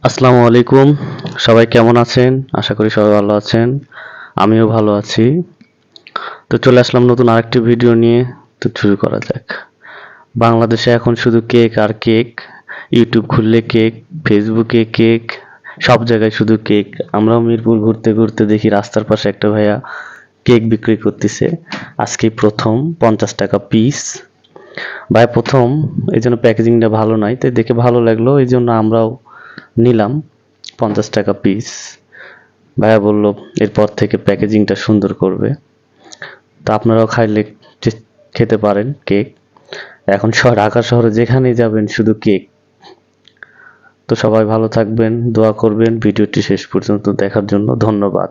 আসসালামু আলাইকুম। সবাই কেমন আছেন? আশা করি সবাই ভালো আছেন। আমিও ভালো আছি। তো চলে আসলাম নতুন আরেকটি ভিডিও নিয়ে। তো শুরু করা যাক। বাংলাদেশে এখন শুধু কেক আর কেক। ইউটিউব খুললে কেক, ফেসবুকে কেক, সব জায়গায় শুধু কেক। আমরাও মিরপুর ঘুরতে ঘুরতে দেখি রাস্তার পাশে একটা ভাইয়া কেক বিক্রি করতেছে। আজকেই প্রথম 50 টাকা পিস। ভাই প্রথম এই জন্য প্যাকেজিংটা ভালো নাই, তাই দেখে ভালো লাগলো, এই জন্য আমরাও নিলাম 50 টাকা পিস। ভাইয়া বলল এরপর থেকে প্যাকেজিংটা সুন্দর করবে। তা আপনারাও খাইলে খেতে পারেন কেক। এখন ঢাকা শহরে যেখানেই যাবেন শুধু কেক। তো সবাই ভালো থাকবেন, দোয়া করবেন। ভিডিওটি শেষ পর্যন্ত দেখার জন্য ধন্যবাদ।